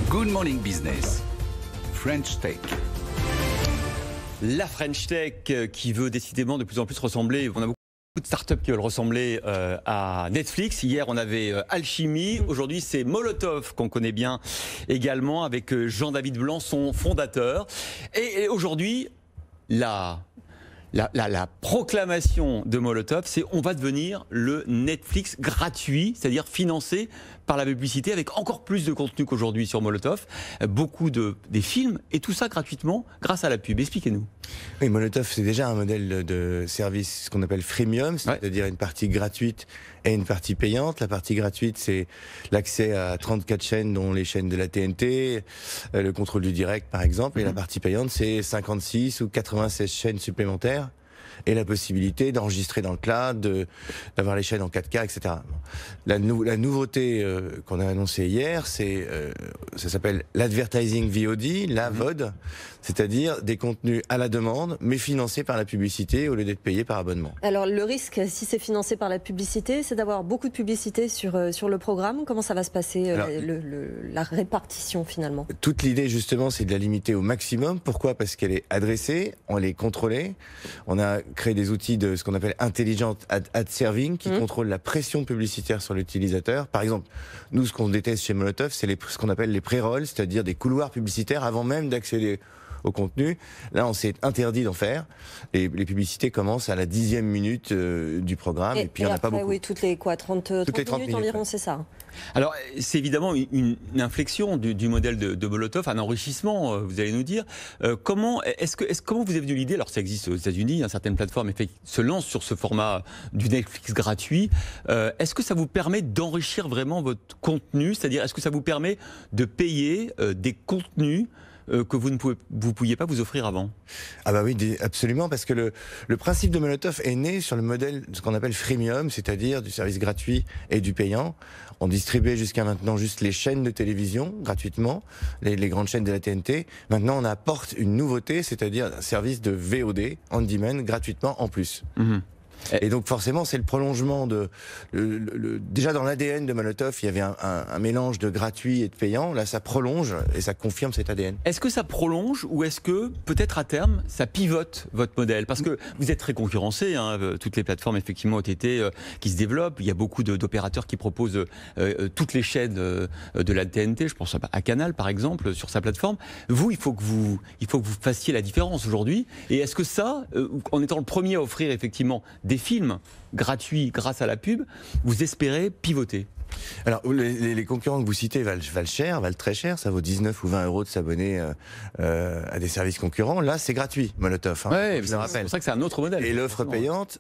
Good Morning Business, French Tech. La French Tech qui veut décidément de plus en plus ressembler, on a beaucoup de startups qui veulent ressembler à Netflix. Hier on avait Alchimie, aujourd'hui c'est Molotov qu'on connaît bien également avec Jean-David Blanc, son fondateur. Et aujourd'hui, la proclamation de Molotov, c'est on va devenir le Netflix gratuit, c'est-à-dire financé par la publicité avec encore plus de contenu qu'aujourd'hui sur Molotov, beaucoup des films et tout ça gratuitement grâce à la pub. Expliquez-nous. Oui, Molotov c'est déjà un modèle de service ce qu'on appelle freemium, c'est-à-dire une partie gratuite et une partie payante. La partie gratuite c'est l'accès à 34 chaînes dont les chaînes de la TNT, le contrôle du direct par exemple, et la partie payante c'est 56 ou 96 chaînes supplémentaires et la possibilité d'enregistrer dans le cloud, d'avoir les chaînes en 4K, etc. La nouveauté qu'on a annoncée hier, ça s'appelle l'advertising VOD, la VOD, c'est-à-dire des contenus à la demande, mais financés par la publicité au lieu d'être payés par abonnement. Alors le risque, si c'est financé par la publicité, c'est d'avoir beaucoup de publicité sur le programme. Comment ça va se passer, la répartition finalement? Toute l'idée justement, c'est de la limiter au maximum. Pourquoi? Parce qu'elle est adressée, on est contrôlée. On a créé des outils de ce qu'on appelle intelligent ad serving qui contrôle la pression publicitaire sur l'utilisateur. Par exemple, nous, ce qu'on déteste chez Molotov, c'est ce qu'on appelle les pré-rolls, c'est-à-dire des couloirs publicitaires avant même d'accéder au contenu. Là, on s'est interdit d'en faire. Et les publicités commencent à la 10e minute du programme. Et puis, il n'y en a pas beaucoup. Oui, toutes les 30 minutes environ, c'est ça. Alors, c'est évidemment une inflexion du modèle de Molotov, un enrichissement, vous allez nous dire. Comment vous avez venu l'idée? Alors, ça existe aux États-Unis, certaines plateformes se lancent sur ce format du Netflix gratuit. Est-ce que ça vous permet d'enrichir vraiment votre contenu? C'est-à-dire, est-ce que ça vous permet de payer des contenus que vous ne pouviez pas vous offrir avant? Ah bah oui, absolument, parce que le principe de Molotov est né sur le modèle de ce qu'on appelle freemium, c'est-à-dire du service gratuit et du payant. On distribuait jusqu'à maintenant juste les chaînes de télévision gratuitement, les grandes chaînes de la TNT. Maintenant, on apporte une nouveauté, c'est-à-dire un service de VOD, on demand, gratuitement en plus. Et donc forcément, c'est le prolongement déjà dans l'ADN de Molotov, il y avait un mélange de gratuit et de payant. Là, ça prolonge et ça confirme cet ADN. Est-ce que ça prolonge ou est-ce que peut-être à terme, ça pivote votre modèle? Parce que vous êtes très concurrencé, toutes les plateformes effectivement OTT qui se développent. Il y a beaucoup d'opérateurs qui proposent toutes les chaînes de la TNT. Je pense à Canal par exemple sur sa plateforme. Vous, il faut que vous fassiez la différence aujourd'hui. Et est-ce que ça, en étant le premier à offrir effectivement des films gratuits grâce à la pub, vous espérez pivoter? Alors, les concurrents que vous citez valent très cher. Ça vaut 19 ou 20 euros de s'abonner à des services concurrents. Là, c'est gratuit, Molotov. Ouais, je le rappelle. C'est pour ça que c'est un autre modèle. Et l'offre payante...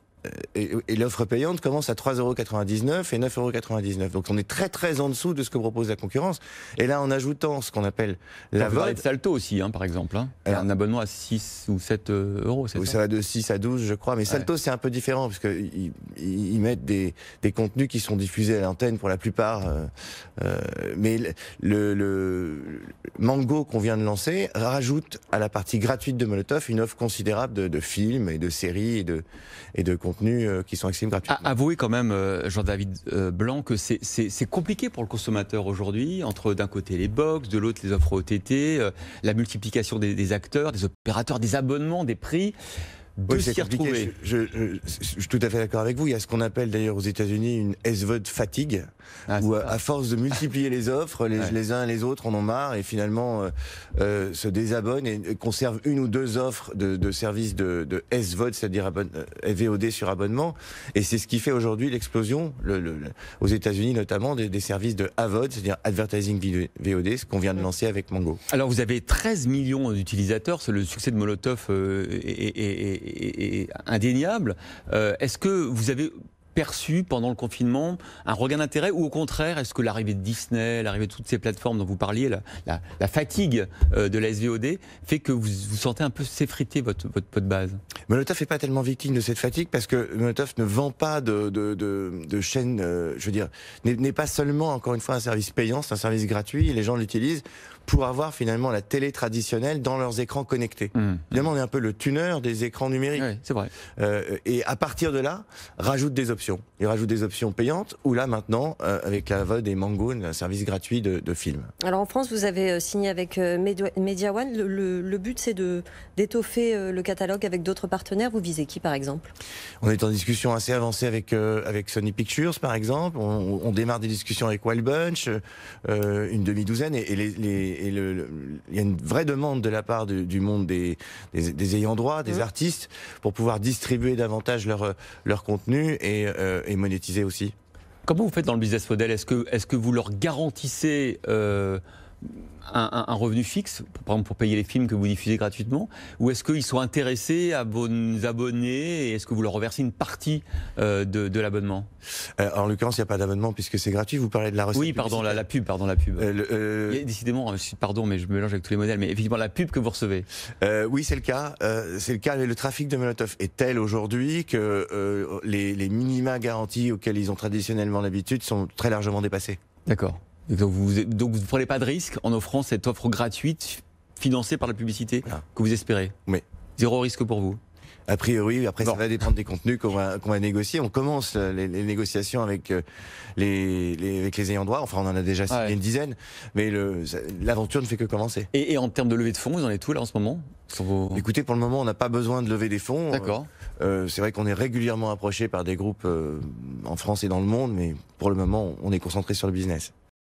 Et l'offre payante commence à 3,99 € et 9,99 €. Donc on est très très en dessous de ce que propose la concurrence. Et là, en ajoutant ce qu'on appelle la VOD... de Salto aussi, par exemple. Alors, un abonnement à 6 ou 7 euros, c'est ça? Ça va de 6 à 12, je crois. Mais Salto, c'est un peu différent, parce qu'ils mettent des contenus qui sont diffusés à l'antenne pour la plupart. Mais le Mango qu'on vient de lancer rajoute à la partie gratuite de Molotov une offre considérable de films et de séries et de contenus qui sont accessibles gratuitement. Avouez quand même, Jean-David Blanc, que c'est compliqué pour le consommateur aujourd'hui, entre d'un côté les box, de l'autre les offres OTT, la multiplication des acteurs, des opérateurs, des abonnements, des prix. C'est compliqué. Je suis tout à fait d'accord avec vous. Il y a ce qu'on appelle d'ailleurs aux États-Unis une SVOD fatigue, où à force de multiplier les offres, les uns et les autres en ont marre et finalement se désabonnent et conservent une ou deux offres de services de SVOD, c'est-à-dire VOD sur abonnement. Et c'est ce qui fait aujourd'hui l'explosion, aux États-Unis notamment, des services de AVOD, c'est-à-dire Advertising VOD, ce qu'on vient de lancer avec Mango. Alors vous avez 13 millions d'utilisateurs, le succès de Molotov est indéniable. Est-ce que vous avez perçu pendant le confinement un regain d'intérêt ou au contraire, est-ce que l'arrivée de Disney, l'arrivée de toutes ces plateformes dont vous parliez, la fatigue de la SVOD fait que vous sentez un peu s'effriter votre base? Molotov n'est pas tellement victime de cette fatigue parce que Molotov ne vend pas de chaîne, je veux dire, n'est pas seulement, encore une fois, un service payant, c'est un service gratuit et les gens l'utilisent pour avoir finalement la télé traditionnelle dans leurs écrans connectés. Évidemment, on est un peu le tuner des écrans numériques. Oui, c'est vrai. Et à partir de là, rajoute des options. Il rajoute des options payantes, ou là maintenant, avec la VOD et Mango, un service gratuit de films. Alors en France, vous avez signé avec Media One. Le but, c'est d'étoffer le catalogue avec d'autres partenaires. Vous visez qui, par exemple? On est en discussion assez avancée avec Sony Pictures, par exemple. On démarre des discussions avec Wild Bunch, une demi-douzaine, et il y a une vraie demande de la part du monde des ayants droit, des artistes, pour pouvoir distribuer davantage leur contenu et monétiser aussi. Comment vous faites dans le business model? Est-ce que vous leur garantissez un revenu fixe, par exemple pour payer les films que vous diffusez gratuitement, ou est-ce qu'ils sont intéressés à vos abonnés et est-ce que vous leur reversez une partie de l'abonnement? En l'occurrence, il n'y a pas d'abonnement puisque c'est gratuit. Vous parlez de la recette. Oui, pardon, la pub. Décidément, pardon, mais je me mélange avec tous les modèles, mais effectivement, la pub que vous recevez. Oui, c'est le cas. Mais le trafic de Molotov est tel aujourd'hui que les minima garantis auxquels ils ont traditionnellement l'habitude sont très largement dépassés. D'accord. Donc vous ne prenez pas de risque en offrant cette offre gratuite financée par la publicité que vous espérez? Oui. Zéro risque pour vous? A priori, après ça va dépendre des contenus qu'on va négocier. On commence les négociations avec les ayants droit. Enfin, on en a déjà signé une dizaine, mais l'aventure ne fait que commencer. Et en termes de levée de fonds, vous en êtes où là en ce moment? Écoutez, pour le moment, on n'a pas besoin de lever des fonds. D'accord. C'est vrai qu'on est régulièrement approché par des groupes en France et dans le monde, mais pour le moment, on est concentré sur le business.